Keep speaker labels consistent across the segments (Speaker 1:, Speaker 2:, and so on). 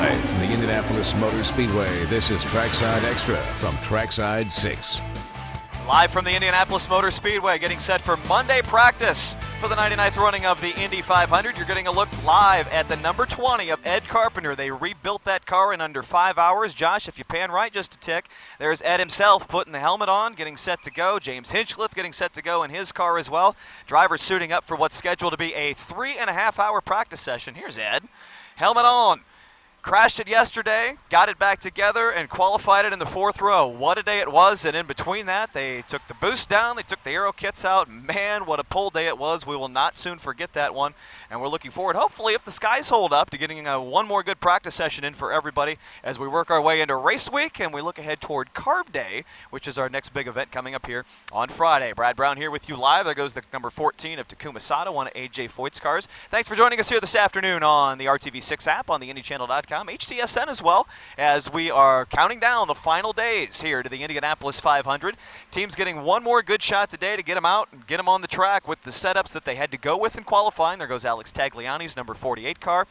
Speaker 1: Live from the Indianapolis Motor Speedway, this is Trackside Xtra from Trackside 6.
Speaker 2: Live from the Indianapolis Motor Speedway, getting set for Monday practice for the 99th running of the Indy 500. You're getting a look live at the number 20 of Ed Carpenter. They rebuilt that car in under 5 hours. Josh, if you pan right just a tick, there's Ed himself putting the helmet on, getting set to go. James Hinchcliffe getting set to go in his car as well. Drivers suiting up for what's scheduled to be a 3.5-hour practice session. Here's Ed, helmet on. Crashed it yesterday, got it back together, and qualified it in the 4th row. What a day it was, and in between that, they took the boost down, they took the aero kits out. Man, what a pull day it was. We will not soon forget that one, and we're looking forward, hopefully, if the skies hold up, to getting one more good practice session in for everybody as we work our way into race week, and we look ahead toward Carb Day, which is our next big event coming up here on Friday. Brad Brown here with you live. There goes the number 14 of Takuma Sato, one of A.J. Foyt's cars. Thanks for joining us here this afternoon on the RTV6 app, on the IndyChannel.com. HTSN as well, as we are counting down the final days here to the Indianapolis 500. Team's getting one more good shot today to get them out and get them on the track with the setups that they had to go with in qualifying. There goes Alex Tagliani's number 48 car.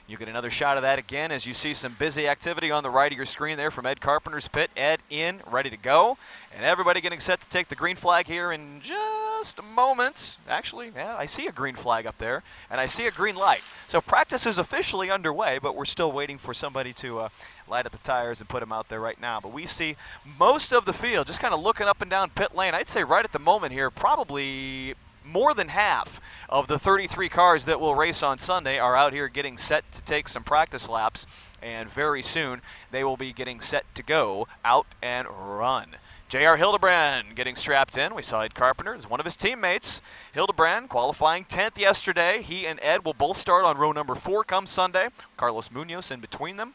Speaker 2: You get another shot of that again as you see some busy activity on the right of your screen there from Ed Carpenter's pit. Ed in, ready to go. And everybody getting set to take the green flag here in just a moment. Actually, yeah, I see a green flag up there, and I see a green light. So practice is officially underway, but we're still waiting for somebody to light up the tires and put them out there right now. But we see most of the field just kind of looking up and down pit lane. I'd say right at the moment here, probably more than half of the 33 cars that will race on Sunday are out here getting set to take some practice laps, and very soon they will be getting set to go out and run. J.R. Hildebrand getting strapped in. We saw Ed Carpenter as one of his teammates. Hildebrand qualifying 10th yesterday. He and Ed will both start on row number 4 come Sunday. Carlos Munoz in between them.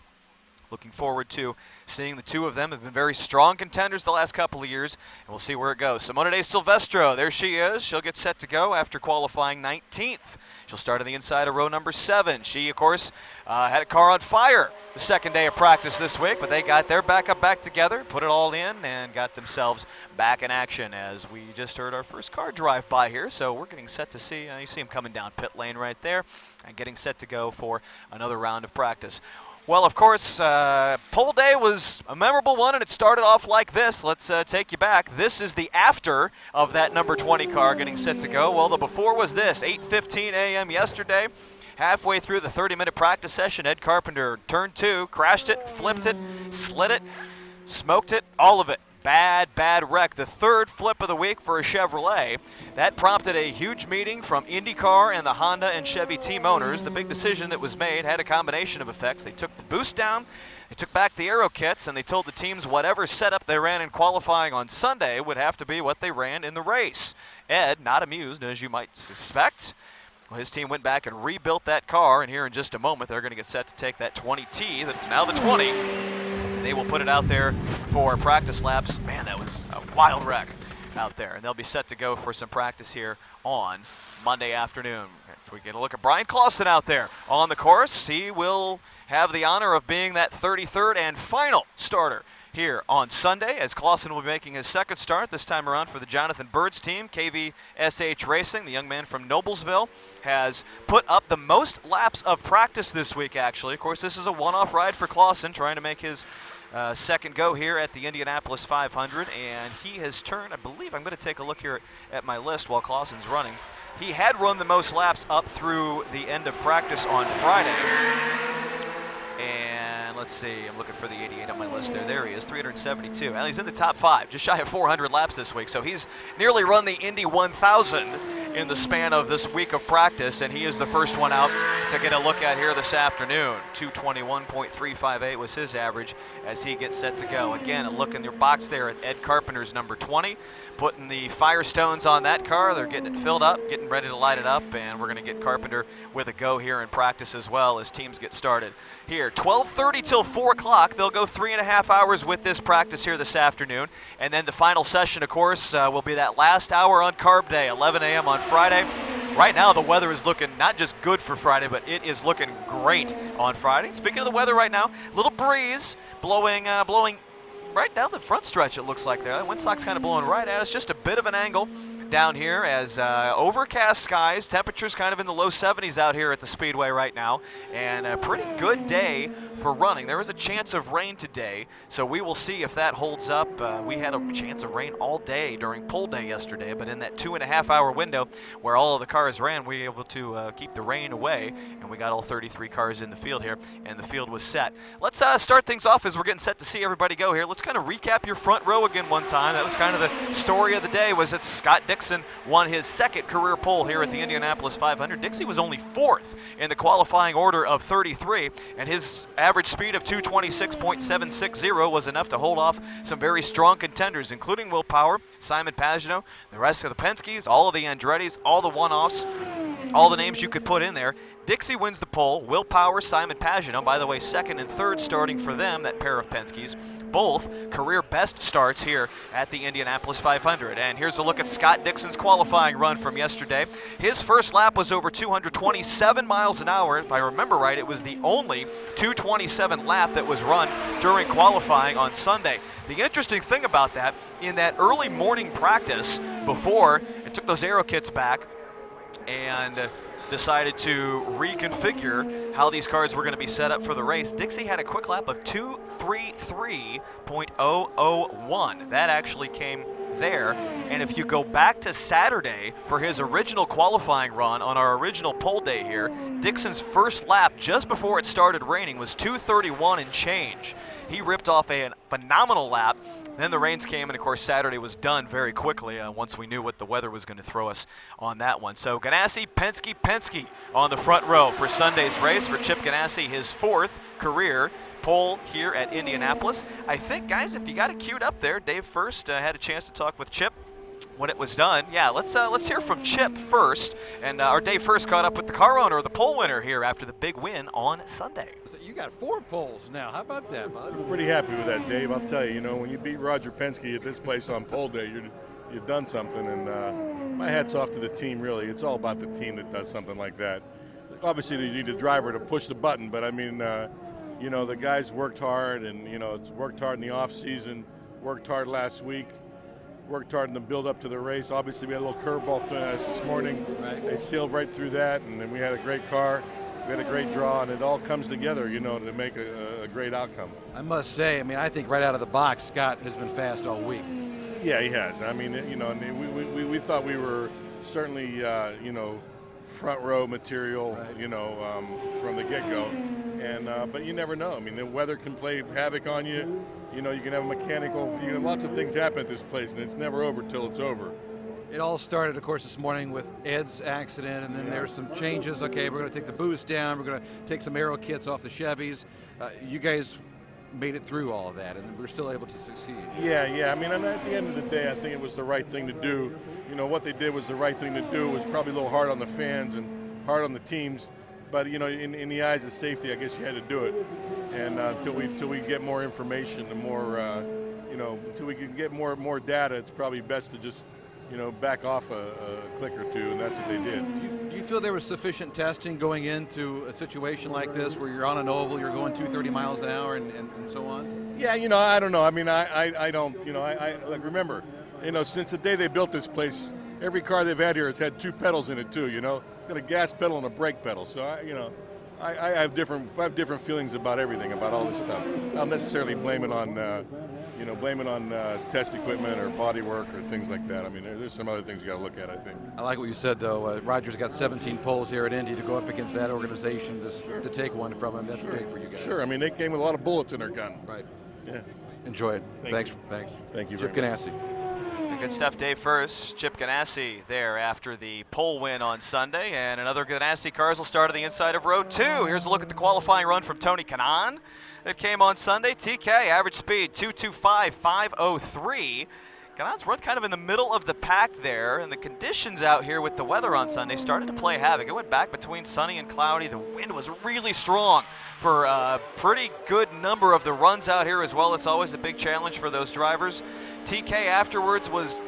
Speaker 2: Looking forward to seeing the two of them. Have been very strong contenders the last couple of years, and we'll see where it goes. Simone De Silvestro, there she is. She'll get set to go after qualifying 19th. She'll start on the inside of row number 7. She, of course, had a car on fire the second day of practice this week, but they got their backup back together, put it all in, and got themselves back in action as we just heard our first car drive by here. So we're getting set to see, you see him coming down pit lane right there, and getting set to go for another round of practice. Well, of course, pole day was a memorable one, and it started off like this. Let's take you back. This is the after of that number 20 car getting set to go. Well, the before was this, 8:15 a.m. yesterday. Halfway through the 30-minute practice session, Ed Carpenter turned 2, crashed it, flipped it, slid it, smoked it, all of it. Bad wreck. The third flip of the week for a Chevrolet. That prompted a huge meeting from IndyCar and the Honda and Chevy team owners. The big decision that was made had a combination of effects. They took the boost down, they took back the aero kits, and they told the teams whatever setup they ran in qualifying on Sunday would have to be what they ran in the race. Ed, not amused, as you might suspect. Well, his team went back and rebuilt that car, and here in just a moment they're going to get set to take that 20T that's now the 20. They will put it out there for practice laps. Man, that was a wild wreck out there. And they'll be set to go for some practice here on Monday afternoon. So we get a look at Brian Clausen out there on the course. He will have the honor of being that 33rd and final starter here on Sunday, as Clausen will be making his second start this time around for the Jonathan Birds team. KVSH Racing, the young man from Noblesville, has put up the most laps of practice this week, actually. Of course, this is a one-off ride for Clausen, trying to make his second go here at the Indianapolis 500, and he has turned, I believe, I'm going to take a look here at my list while Clausen's running. He had run the most laps up through the end of practice on Friday. And let's see, I'm looking for the 88 on my list there. There he is, 372. Well, he's in the top 5, just shy of 400 laps this week. So he's nearly run the Indy 1000 in the span of this week of practice, and he is the first one out to get a look at here this afternoon. 221.358 was his average as he gets set to go. Again, a look in your box there at Ed Carpenter's number 20. Putting the Firestones on that car. They're getting it filled up, getting ready to light it up, and we're going to get Carpenter with a go here in practice as well as teams get started. Here, 12:30 till 4 o'clock. They'll go 3.5 hours with this practice here this afternoon. And then the final session, of course, will be that last hour on Carb Day, 11 a.m. on Friday. Right now, the weather is looking not just good for Friday, but it is looking great on Friday. Speaking of the weather right now, little breeze blowing right down the front stretch, it looks like there. That windsock's kind of blowing right at us, just a bit of an angle down here as overcast skies, temperatures kind of in the low 70s out here at the Speedway right now, and a pretty good day for running. There is a chance of rain today, so we will see if that holds up. We had a chance of rain all day during pole day yesterday, but in that 2.5-hour window where all of the cars ran, we were able to keep the rain away, and we got all 33 cars in the field here, and the field was set. Let's start things off as we're getting set to see everybody go here. Let's kind of recap your front row again one time. That was kind of the story of the day, was that Scott Dixon won his second career pole here at the Indianapolis 500. Dixie was only 4th in the qualifying order of 33, and his average speed of 226.760 was enough to hold off some very strong contenders, including Will Power, Simon Pagenaud, the rest of the Penske's, all of the Andretti's, all the one-offs, all the names you could put in there. Dixie wins the pole. Will Power, Simon Pagenaud, by the way, second and third starting for them, that pair of Penske's, both career best starts here at the Indianapolis 500. And here's a look at Scott Dixon's qualifying run from yesterday. His first lap was over 227 miles an hour. If I remember right, it was the only 227 lap that was run during qualifying on Sunday. The interesting thing about that, in that early morning practice before it took those aero kits back and decided to reconfigure how these cars were going to be set up for the race, Dixie had a quick lap of 2:33.001. That actually came there. And if you go back to Saturday for his original qualifying run on our original pole day here, Dixon's first lap just before it started raining was 2:31 and change. He ripped off a phenomenal lap. Then the rains came, and of course Saturday was done very quickly once we knew what the weather was going to throw us on that one. So Ganassi, Penske on the front row for Sunday's race for Chip Ganassi, his 4th career pole here at Indianapolis. I think, guys, if you got it queued up there, Dave first had a chance to talk with Chip when it was done. Yeah, let's hear from Chip first. And our Dave first caught up with the car owner, the pole winner here after the big win on Sunday.
Speaker 3: So you got 4 poles now. How about that, bud?
Speaker 4: I'm pretty happy with that, Dave. I'll tell you, when you beat Roger Penske at this place on pole day, you've done something. And my hat's off to the team, really. It's all about the team that does something like that. Obviously, you need a driver to push the button, but I mean, the guys worked hard, and it's worked hard in the off season, worked hard last week. Worked hard in the build up to the race. Obviously, we had a little curveball finish this morning. Right. They sailed right through that, and then we had a great car. We had a great draw, and it all comes together, to make a great outcome.
Speaker 3: I must say, I think right out of the box, Scott has been fast all week.
Speaker 4: Yeah, he has. I mean, we thought we were certainly, front row material, right. From the get-go. And but you never know. I mean, the weather can play havoc on you. You can have a mechanical. Lots of things happen at this place, and it's never over till it's over.
Speaker 3: It all started, of course, this morning with Ed's accident, and then there's some changes. Okay, we're going to take the boost down. We're going to take some aero kits off the Chevys. You guys made it through all of that, and we're still able to succeed.
Speaker 4: Yeah. I mean, and at the end of the day, I think it was the right thing to do. What they did was the right thing to do. It was probably a little hard on the fans and hard on the teams. But in the eyes of safety, I guess you had to do it, and until we get more information and more, until we can get more data, it's probably best to just, back off a click or two, and that's what they did.
Speaker 3: Do you feel there was sufficient testing going into a situation like this, where you're on an oval, you're going 230 miles an hour, and so on? Yeah,
Speaker 4: I don't know. I mean, I don't, like, remember, since the day they built this place, every car they've had here has had 2 pedals in it too. It's got a gas pedal and a brake pedal. So I have different feelings about everything, about all this stuff. I don't necessarily blame it on test equipment or body work or things like that. I mean, there's some other things you got to look at, I think.
Speaker 3: I like what you said, though. Roger's got 17 poles here at Indy. To go up against that organization to take one from him, that's big for you guys.
Speaker 4: Sure. I mean, they came with a lot of bullets in their gun.
Speaker 3: Right.
Speaker 4: Yeah.
Speaker 3: Enjoy it. Thanks.
Speaker 4: Thank you.
Speaker 3: Chip Ganassi.
Speaker 2: Good stuff, Dave first. Chip Ganassi there after the pole win on Sunday, and another Ganassi cars will start on the inside of row 2. Here's a look at the qualifying run from Tony Kanaan that came on Sunday. TK, average speed 225.503. Kanaan's run kind of in the middle of the pack there, and the conditions out here with the weather on Sunday started to play havoc. It went back between sunny and cloudy. The wind was really strong for a pretty good number of the runs out here as well. It's always a big challenge for those drivers. TK afterwards was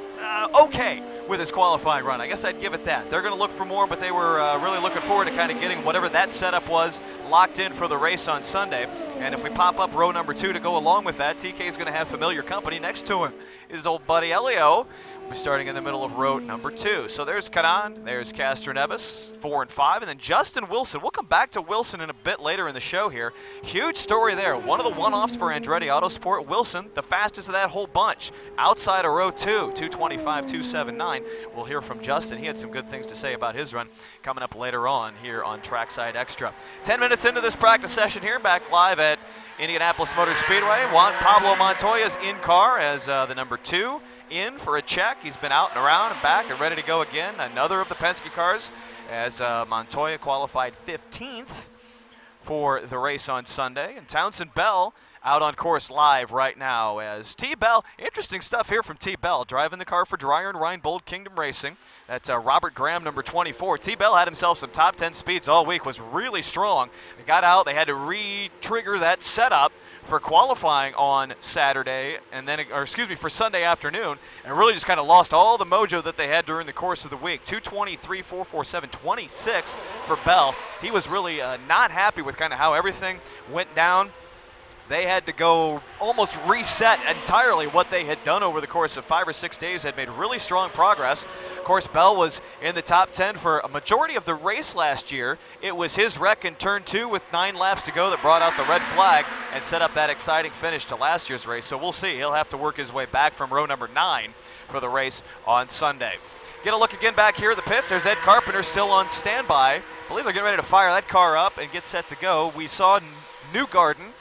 Speaker 2: okay with his qualifying run. I guess I'd give it that. They're going to look for more, but they were really looking forward to kind of getting whatever that setup was locked in for the race on Sunday. And if we pop up row number 2 to go along with that, TK is going to have familiar company next to him. His old buddy Elio We're starting in the middle of row number 2. So there's Canan, there's Castroneves, 4 and 5, and then Justin Wilson. We'll come back to Wilson in a bit later in the show here. Huge story there. One of the one-offs for Andretti Autosport. Wilson, the fastest of that whole bunch, outside of row 2, 2:25.279. We'll hear from Justin. He had some good things to say about his run coming up later on here on Trackside Extra. 10 minutes into this practice session here, back live at Indianapolis Motor Speedway. Juan Pablo Montoya's in car as the number 2 in for a check. He's been out and around and back and ready to go again. Another of the Penske cars as Montoya qualified 15th for the race on Sunday. And Townsend Bell out on course live right now as T. Bell. Interesting stuff here from T. Bell, driving the car for Dreyer and Reinbold Kingdom Racing. That's Robert Graham, number 24. T. Bell had himself some top 10 speeds all week, was really strong. They got out, they had to re-trigger that setup for qualifying on Saturday, and then, for Sunday afternoon, and really just kind of lost all the mojo that they had during the course of the week. 2:23.447, 26th for Bell. He was really not happy with kind of how everything went down. They had to go almost reset entirely what they had done over the course of 5 or 6 days, had made really strong progress. Of course, Bell was in the top 10 for a majority of the race last year. It was his wreck in turn 2 with 9 laps to go that brought out the red flag and set up that exciting finish to last year's race. So we'll see. He'll have to work his way back from row number 9 for the race on Sunday. Get a look again back here at the pits. There's Ed Carpenter still on standby. I believe they're getting ready to fire that car up and get set to go. We saw Newgarden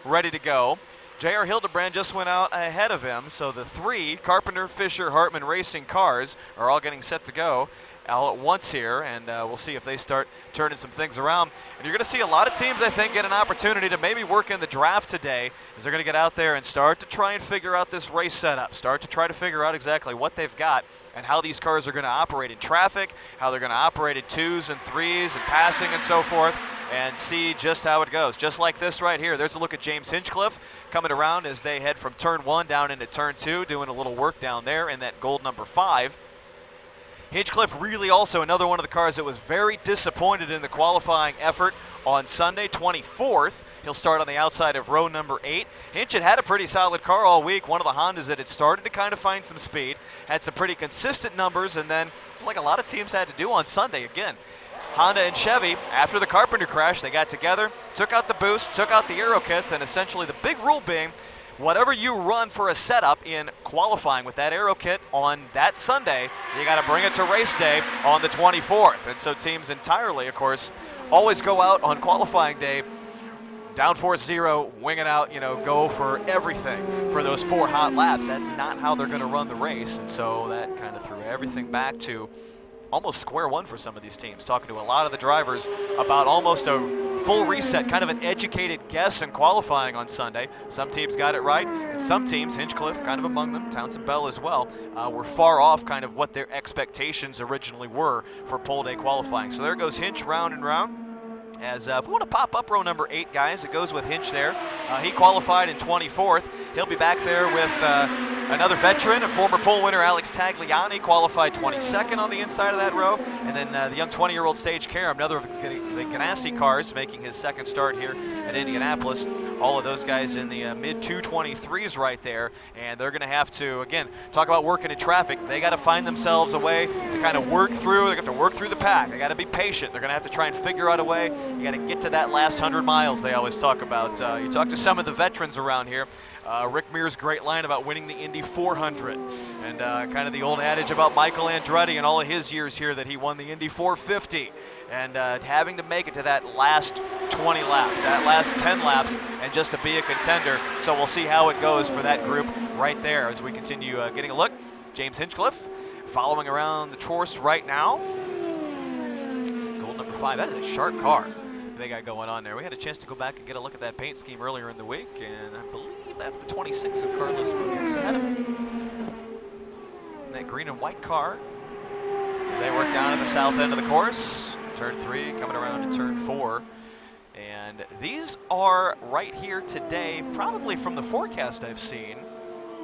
Speaker 2: ready to go. J.R. Hildebrand just went out ahead of him, so the 3 Carpenter, Fisher, Hartman Racing cars are all getting set to go all at once here, and we'll see if they start turning some things around. And you're going to see a lot of teams, I think, get an opportunity to maybe work in the draft today, as they're going to get out there and start to try and figure out this race setup, start to try to figure out exactly what they've got and how these cars are going to operate in traffic, how they're going to operate in 2s and 3s and passing and so forth, and see just how it goes. Just like this right here. There's a look at James Hinchcliffe coming around as they head from turn 1 down into turn 2, doing a little work down there in that gold number 5. Hinchcliffe really also another one of the cars that was very disappointed in the qualifying effort on Sunday, 24th. He'll start on the outside of row number 8. Hinch had a pretty solid car all week, one of the Hondas that had started to kind of find some speed, had some pretty consistent numbers, and then just like a lot of teams had to do on Sunday again. Honda and Chevy, after the Carpenter crash, they got together, took out the boost, took out the aero kits, and essentially the big rule being, whatever you run for a setup in qualifying with that aero kit on that Sunday, you got to bring it to race day on the 24th. And so teams entirely, of course, always go out on qualifying day downforce 0, wing it out, go for everything for those 4 hot laps. That's not how they're going to run the race. And so that kind of threw everything back to almost square one for some of these teams. Talking to a lot of the drivers about almost a full reset, kind of an educated guess in qualifying on Sunday. Some teams got it right, and some teams, Hinchcliffe kind of among them, Townsend Bell as well, were far off kind of what their expectations originally were for pole day qualifying. So there goes Hinch round and round. As if we want to pop up row number 8, guys, it goes with Hinch there. He qualified in 24th. He'll be back there with another veteran, a former pole winner, Alex Tagliani, qualified 22nd on the inside of that row. And then the young 20-year-old Sage Karam, another of the Ganassi cars, making his second start here at Indianapolis. All of those guys in the mid-223s right there. And they're going to have to, again, talk about working in traffic. They got to find themselves a way to kind of work through. They have to work through the pack. They got to be patient. They're going to have to try and figure out a way. You got to get to that last 100 miles they always talk about. You talk to some of the veterans around here. Rick Mears' great line about winning the Indy 400, and kind of the old adage about Michael Andretti and all of his years here that he won the Indy 450, and having to make it to that last 20 laps, that last 10 laps, and just to be a contender. So we'll see how it goes for that group right there as we continue getting a look. James Hinchcliffe following around the course right now. Gold number 5, that is a sharp car they got going on there. We had a chance to go back and get a look at that paint scheme earlier in the week, and I believe that's the 26 of Carlos Munoz ahead of him. That green and white car as they work down at the south end of the course. Turn 3 coming around to turn 4. And these are right here today, probably from the forecast I've seen,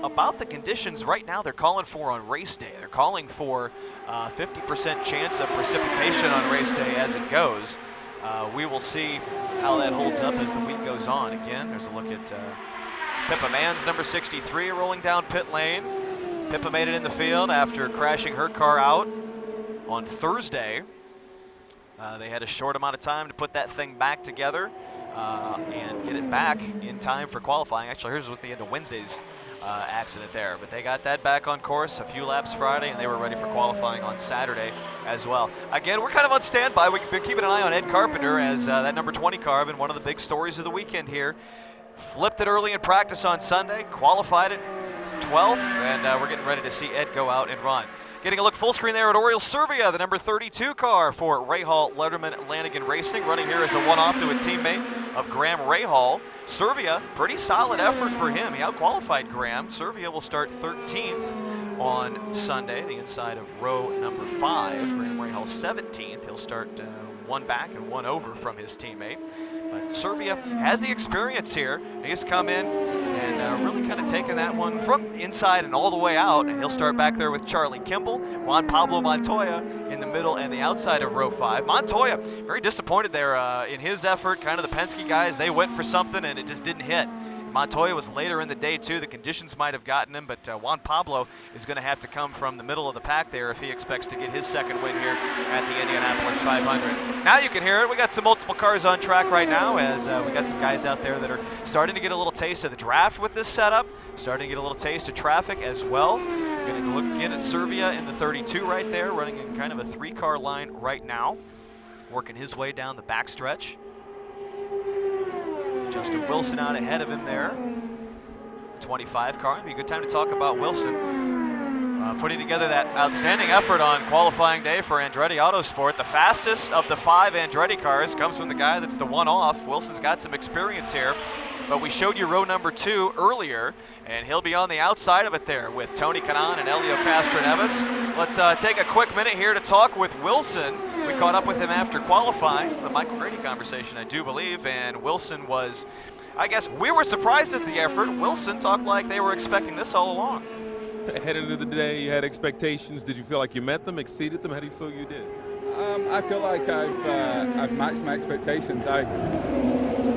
Speaker 2: about the conditions right now they're calling for on race day. They're calling for 50% chance of precipitation on race day as it goes. We will see how that holds up as the week goes on. Again, there's a look at Pippa Mann's number 63 rolling down pit lane. Pippa made it in the field after crashing her car out on Thursday. They had a short amount of time to put that thing back together and get it back in time for qualifying. Actually, here's what the end of Wednesday's accident there. But they got that back on course a few laps Friday, and they were ready for qualifying on Saturday as well. Again, we're kind of on standby. We've been keeping an eye on Ed Carpenter as that number 20 car, been one of the big stories of the weekend here. Flipped it early in practice on Sunday, qualified it 12th, and we're getting ready to see Ed go out and run. Getting a look full screen there at Oriole Serbia, the number 32 car for Rahal Letterman Lanigan Racing, running here as a one-off to a teammate of Graham Rahal. Serbia, pretty solid effort for him. He out-qualified Graham. Serbia will start 13th on Sunday, the inside of row number 5. Graham Rahal 17th. He'll start one back and one over from his teammate. But Serbia has the experience here. He's come in and really kind of taken that one from inside and all the way out. And he'll start back there with Charlie Kimball, Juan Pablo Montoya in the middle and the outside of row 5. Montoya, very disappointed there in his effort. Kind of the Penske guys, they went for something and it just didn't hit. Montoya was later in the day too. The conditions might have gotten him, but Juan Pablo is going to have to come from the middle of the pack there if he expects to get his second win here at the Indianapolis 500. Now you can hear it. We got some multiple cars on track right now as we got some guys out there that are starting to get a little taste of the draft with this setup, starting to get a little taste of traffic as well. Going to look again at Serbia in the 32 right there, running in kind of a 3-car line right now, working his way down the backstretch. Justin Wilson out ahead of him there. 25 car. It'd be a good time to talk about Wilson. Putting together that outstanding effort on qualifying day for Andretti Autosport. The fastest of the 5 Andretti cars comes from the guy that's the one-off. Wilson's got some experience here. But we showed you row number 2 earlier, and he'll be on the outside of it there with Tony Kanaan and Elio Castroneves. Let's take a quick minute here to talk with Wilson. We caught up with him after qualifying. It's the Michael Grady conversation, I do believe, and Wilson was, I guess, we were surprised at the effort. Wilson talked like they were expecting this all along.
Speaker 5: Headed into the day, you had expectations. Did you feel like you met them, exceeded them? How do you feel you did?
Speaker 6: I feel like I've matched my expectations.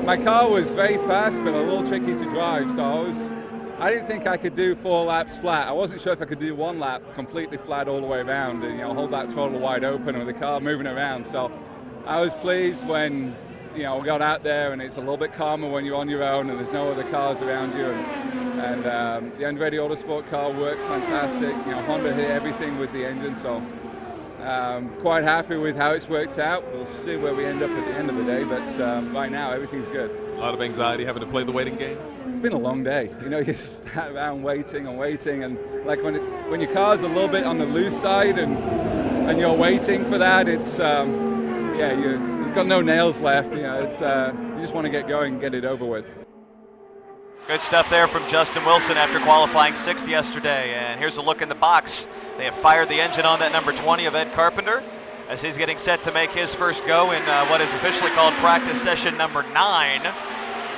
Speaker 6: My car was very fast, but a little tricky to drive, so I didn't think I could do 4 laps flat. I wasn't sure if I could do 1 lap completely flat all the way around and hold that throttle wide open with the car moving around. So I was pleased when we got out there, and it's a little bit calmer when you're on your own and there's no other cars around you. And the Andretti Autosport car worked fantastic. Honda hit everything with the engine, so quite happy with how it's worked out. We'll see where we end up at the end of the day, but right now everything's good.
Speaker 5: A lot of anxiety having to play the waiting game?
Speaker 6: It's been a long day. You sat around waiting, and like when your car's a little bit on the loose side and you're waiting for that, it's it's got no nails left. It's you just want to get going and get it over with.
Speaker 2: Good stuff there from Justin Wilson after qualifying 6th yesterday. And here's a look in the box. They have fired the engine on that number 20 of Ed Carpenter as he's getting set to make his first go in what is officially called practice session number 9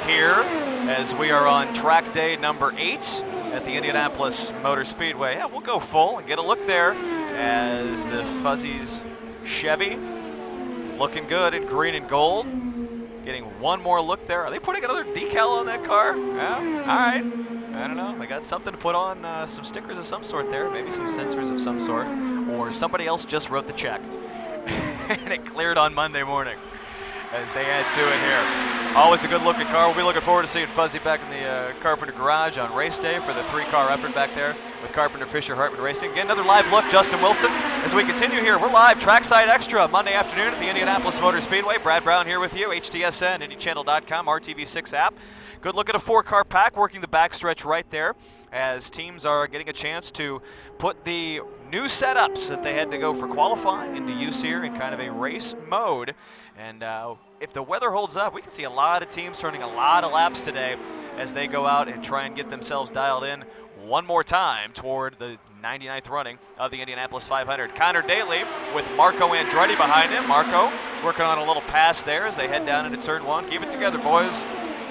Speaker 2: here as we are on track day number 8 at the Indianapolis Motor Speedway. Yeah, we'll go full and get a look there as the Fuzzies Chevy looking good in green and gold. Getting one more look there. Are they putting another decal on that car? Yeah, all right. I don't know. They got something to put on, some stickers of some sort there, maybe some sensors of some sort, or somebody else just wrote the check. And it cleared on Monday morning as they add to it here. Always a good-looking car. We'll be looking forward to seeing Fuzzy back in the Carpenter garage on race day for the 3-car effort back there with Carpenter, Fisher, Hartman Racing. Again, another live look, Justin Wilson. As we continue here, we're live, Trackside Xtra, Monday afternoon at the Indianapolis Motor Speedway. Brad Brown here with you, HTSN, IndyChannel.com, RTV6 app. Good look at a 4-car pack working the backstretch right there as teams are getting a chance to put the new setups that they had to go for qualifying into use here in kind of a race mode. And if the weather holds up, we can see a lot of teams turning a lot of laps today as they go out and try and get themselves dialed in one more time toward the 99th running of the Indianapolis 500. Connor Daly with Marco Andretti behind him. Marco working on a little pass there as they head down into turn 1. Keep it together, boys.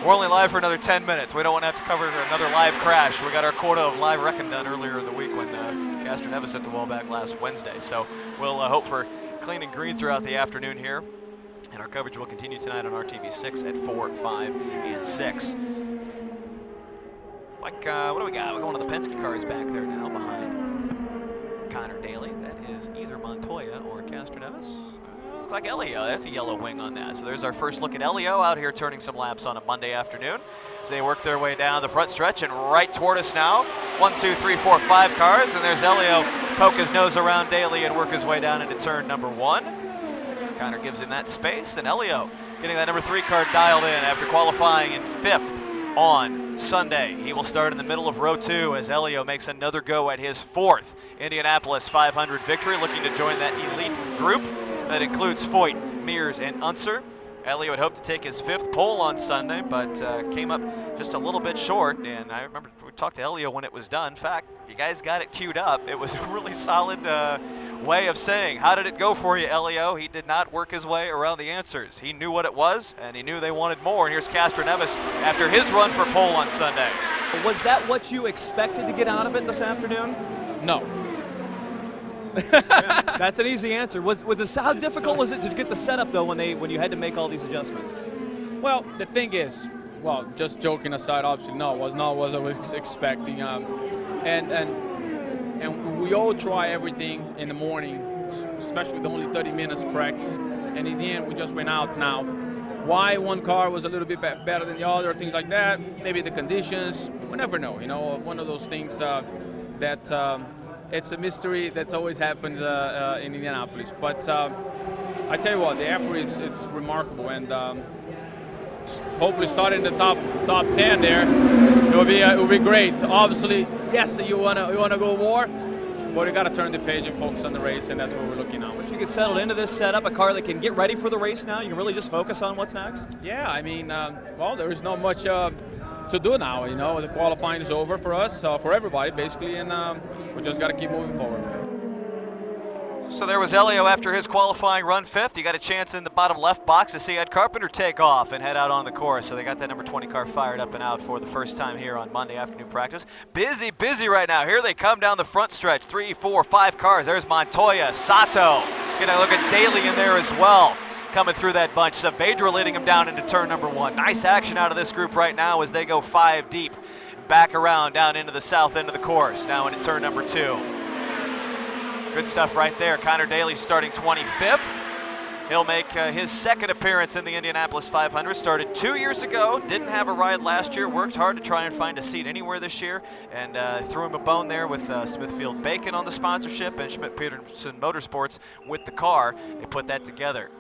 Speaker 2: We're only live for another 10 minutes. We don't want to have to cover another live crash. We got our quota of live wrecking done earlier in the week when Castroneves hit the wall back last Wednesday. So we'll hope for clean and green throughout the afternoon here. And our coverage will continue tonight on RTV6 at 4, 5, and 6. Like, what do we got? We're going to the Penske cars back there now behind Connor Daly. That is either Montoya or Castroneves. Looks like Elio. That's a yellow wing on that. So there's our first look at Elio out here turning some laps on a Monday afternoon as they work their way down the front stretch and right toward us now. 1, 2, 3, 4, 5 cars, and there's Elio poke his nose around Daly and work his way down into turn number 1. Connor gives him that space, and Elio getting that number 3 car dialed in after qualifying in 5th on Sunday. He will start in the middle of row 2 as Elio makes another go at his 4th Indianapolis 500 victory, looking to join that elite group that includes Foyt, Mears, and Unser. Elio had hoped to take his 5th pole on Sunday, but came up just a little bit short, and I remember we talked to Elio when it was done. In fact, you guys got it queued up. It was a really solid way of saying, how did it go for you, Elio? He did not work his way around the answers. He knew what it was, and he knew they wanted more. And here's Castroneves after his run for pole on Sunday.
Speaker 7: Was that what you expected to get out of it this afternoon?
Speaker 8: No.
Speaker 7: That's an easy answer. How difficult was it to get the setup though when you had to make all these adjustments?
Speaker 8: Well, the thing is, well, just joking aside, obviously, no, it was not what I was expecting. And we all try everything in the morning, especially with only 30 minutes practice. And in the end, we just went out now. Why one car was a little bit better than the other, things like that. Maybe the conditions. We never know. You know, one of those things that. It's a mystery that's always happens in Indianapolis. But I tell you what, the effort it's remarkable, and hopefully starting in the top 10 there, it will be great. Obviously, yes, you wanna go more, but you got to turn the page and focus on the race, and that's what we're looking at.
Speaker 7: Once you get settled into this setup, a car that can get ready for the race now, you can really just focus on what's next.
Speaker 8: Yeah, I mean, well, there is not much to do now. You know, the qualifying is over for us, for everybody basically, and we just got to keep moving forward.
Speaker 2: So there was Elio after his qualifying run 5th. You got a chance in the bottom left box to see Ed Carpenter take off and head out on the course. So they got that number 20 car fired up and out for the first time here on Monday afternoon practice. Busy right now. Here they come down the front stretch. 3, 4, 5 cars. There's Montoya, Sato. Get a look at Daly in there as well, coming through that bunch. Saavedra leading them down into turn number 1. Nice action out of this group right now as they go 5 deep. Back around down into the south end of the course. Now into turn number 2. Good stuff right there. Connor Daly starting 25th. He'll make his 2nd appearance in the Indianapolis 500. Started 2 years ago. Didn't have a ride last year. Worked hard to try and find a seat anywhere this year. And threw him a bone there with Smithfield Bacon on the sponsorship and Schmidt-Peterson Motorsports with the car. They put that together.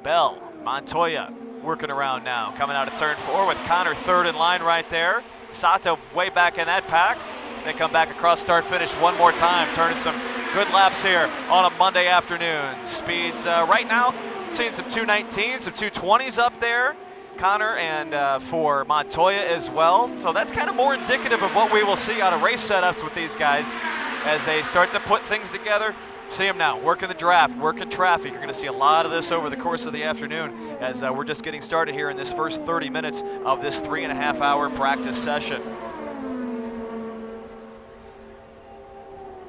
Speaker 2: Bell, Montoya working around now. Coming out of turn 4 with Connor 3rd in line right there. Sato way back in that pack. They come back across start finish one more time, turning some good laps here on a Monday afternoon. Speeds right now, seeing some 219s, some 220s up there. Connor and for Montoya as well. So that's kind of more indicative of what we will see out of race setups with these guys as they start to put things together. See them now, working the draft, working traffic. You're going to see a lot of this over the course of the afternoon as we're just getting started here in this first 30 minutes of this 3.5-hour practice session.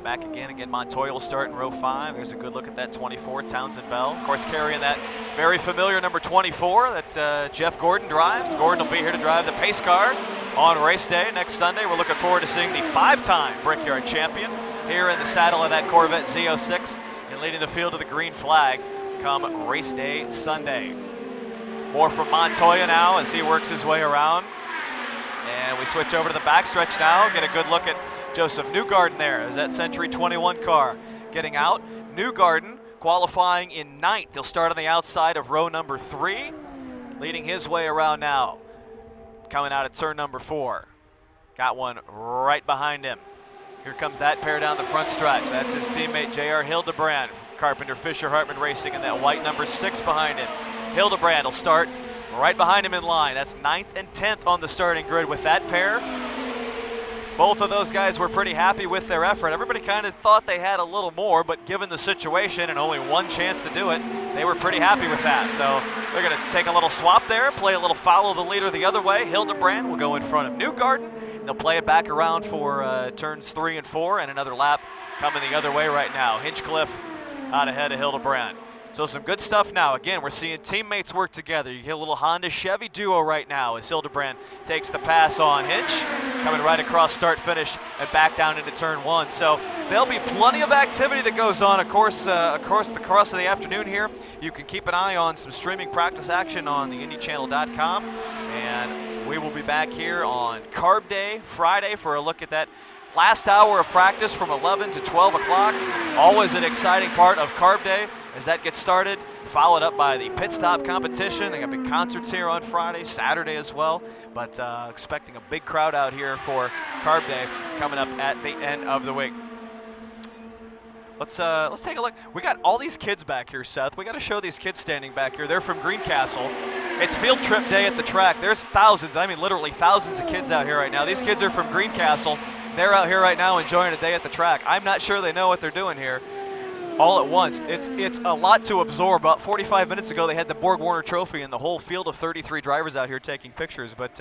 Speaker 2: Back again, Montoya will start in row 5. There's a good look at that 24, Townsend Bell. Of course, carrying that very familiar number 24 that Jeff Gordon drives. Gordon will be here to drive the pace car on race day next Sunday. We're looking forward to seeing the 5-time Brickyard champion here in the saddle of that Corvette Z06 and leading the field to the green flag come race day Sunday. More from Montoya now as he works his way around. And we switch over to the backstretch now. Get a good look at Joseph Newgarden there as that Century 21 car getting out. Newgarden qualifying in 9th. He'll start on the outside of row number 3, leading his way around now. Coming out of turn number 4. Got one right behind him. Here comes that pair down the front stretch. That's his teammate J.R. Hildebrand. Carpenter Fisher Hartman Racing in that white number 6 behind him. Hildebrand will start right behind him in line. That's 9th and 10th on the starting grid with that pair. Both of those guys were pretty happy with their effort. Everybody kind of thought they had a little more, but given the situation and only one chance to do it, they were pretty happy with that. So they're going to take a little swap there, play a little follow the leader the other way. Hildebrand will go in front of Newgarden. They'll play it back around for turns 3 and 4, and another lap coming the other way right now. Hinchcliffe out ahead of Hildebrand. So some good stuff now. Again, we're seeing teammates work together. You get a little Honda-Chevy duo right now as Hildebrand takes the pass on Hinch, coming right across start-finish and back down into turn 1. So there'll be plenty of activity that goes on across the course of the afternoon here. You can keep an eye on some streaming practice action on the IndyChannel.com, and we will be back here on Carb Day Friday for a look at that last hour of practice from 11 to 12 o'clock. Always an exciting part of Carb Day as that gets started, followed up by the pit stop competition. They got big concerts here on Friday, Saturday as well, but expecting a big crowd out here for Carb Day coming up at the end of the week. Let's take a look. We got all these kids back here, Seth. We got to show these kids standing back here. They're from Greencastle. It's field trip day at the track. There's thousands, I mean literally thousands of kids out here right now. These kids are from Greencastle. They're out here right now enjoying a day at the track. I'm not sure they know what they're doing here all at once. It's a lot to absorb. About 45 minutes ago, they had the Borg Warner Trophy and the whole field of 33 drivers out here taking pictures. But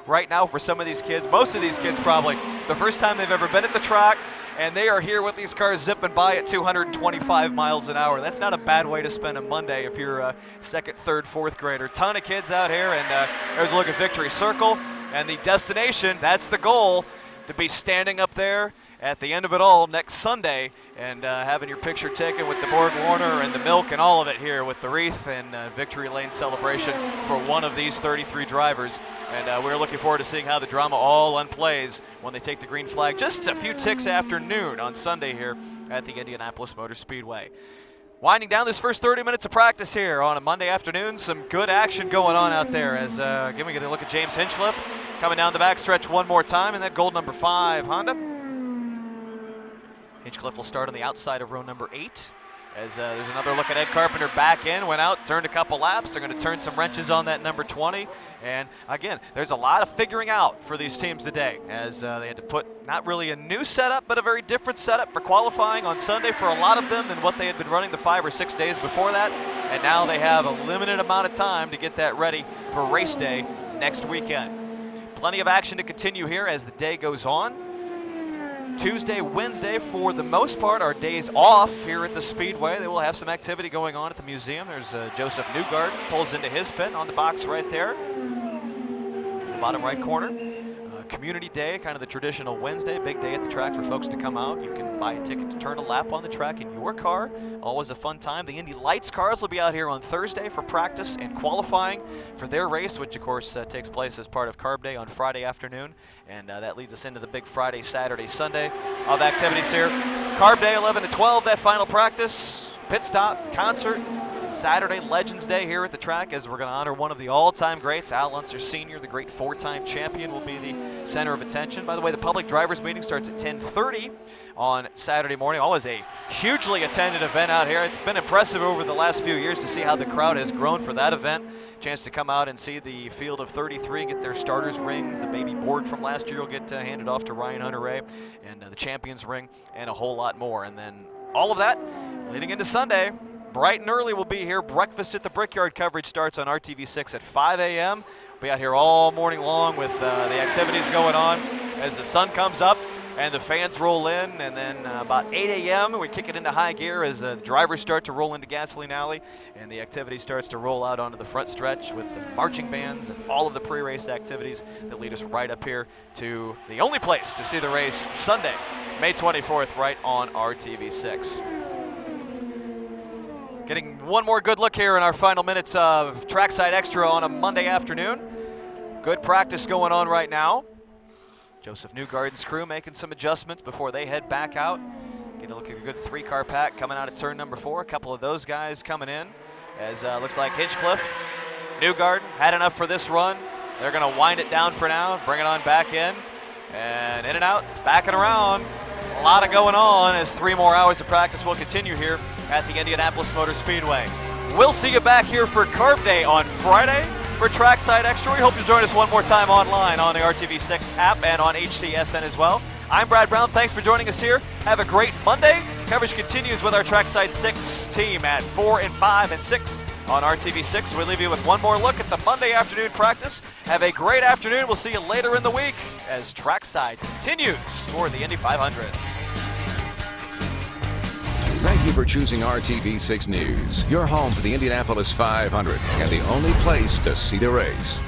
Speaker 2: right now, for some of these kids, most of these kids probably, the first time they've ever been at the track, and they are here with these cars zipping by at 225 miles an hour. That's not a bad way to spend a Monday if you're a second, third, fourth grader. Ton of kids out here, and there's a look at Victory Circle. And the destination, that's the goal, to be standing up there at the end of it all next Sunday and having your picture taken with the Borg Warner and the milk and all of it here with the wreath and Victory Lane celebration for one of these 33 drivers. And we're looking forward to seeing how the drama all unplays when they take the green flag just a few ticks after noon on Sunday here at the Indianapolis Motor Speedway. Winding down this first 30 minutes of practice here on a Monday afternoon. Some good action going on out there as, again, we get a look at James Hinchcliffe coming down the backstretch one more time in that gold number 5 Honda. Hinchcliffe will start on the outside of row number 8 as there's another look at Ed Carpenter back in, went out, turned a couple laps. They're going to turn some wrenches on that number 20. And again, there's a lot of figuring out for these teams today as they had to put not really a new setup, but a very different setup for qualifying on Sunday for a lot of them than what they had been running the 5 or 6 days before that. And now they have a limited amount of time to get that ready for race day next weekend. Plenty of action to continue here as the day goes on. Tuesday, Wednesday, for the most part, are days off here at the Speedway. They will have some activity going on at the museum. There's Joseph Newgard pulls into his pit on the box right there, the bottom right corner. Community Day, kind of the traditional Wednesday, big day at the track for folks to come out. You can buy a ticket to turn a lap on the track in your car. Always a fun time. The Indy Lights cars will be out here on Thursday for practice and qualifying for their race, which of course takes place as part of Carb Day on Friday afternoon. And that leads us into the big Friday, Saturday, Sunday of activities here. Carb Day 11 to 12, that final practice, pit stop, concert. Saturday, Legends Day here at the track as we're going to honor one of the all-time greats. Al Unser Sr., the great 4-time champion, will be the center of attention. By the way, the public drivers meeting starts at 10:30 on Saturday morning. Always a hugely attended event out here. It's been impressive over the last few years to see how the crowd has grown for that event. Chance to come out and see the field of 33 get their starters rings. The baby board from last year will get handed off to Ryan Hunter-Ray, and the champions ring, and a whole lot more. And then all of that leading into Sunday. Bright and early we'll be here. Breakfast at the Brickyard coverage starts on RTV6 at 5 a.m. We'll be out here all morning long with the activities going on as the sun comes up and the fans roll in. And then about 8 a.m. we kick it into high gear as the drivers start to roll into Gasoline Alley and the activity starts to roll out onto the front stretch with the marching bands and all of the pre-race activities that lead us right up here to the only place to see the race Sunday, May 24th, right on RTV6. Getting one more good look here in our final minutes of Trackside Extra on a Monday afternoon. Good practice going on right now. Joseph Newgarden's crew making some adjustments before they head back out. Get a look at a good 3-car pack coming out of turn number 4. A couple of those guys coming in as looks like Hinchcliffe, Newgarden had enough for this run. They're going to wind it down for now, bring it on back in and out, back and around. A lot of going on as 3 more hours of practice will continue here at the Indianapolis Motor Speedway. We'll see you back here for Carb Day on Friday for Trackside Extra. We hope you'll join us one more time online on the RTV6 app and on HTSN as well. I'm Brad Brown. Thanks for joining us here. Have a great Monday. Coverage continues with our Trackside 6 team at 4 and 5 and 6 on RTV6. We leave you with one more look at the Monday afternoon practice. Have a great afternoon. We'll see you later in the week as Trackside continues toward the Indy 500.
Speaker 1: Thank you for choosing RTV6 News, your home for the Indianapolis 500 and the only place to see the race.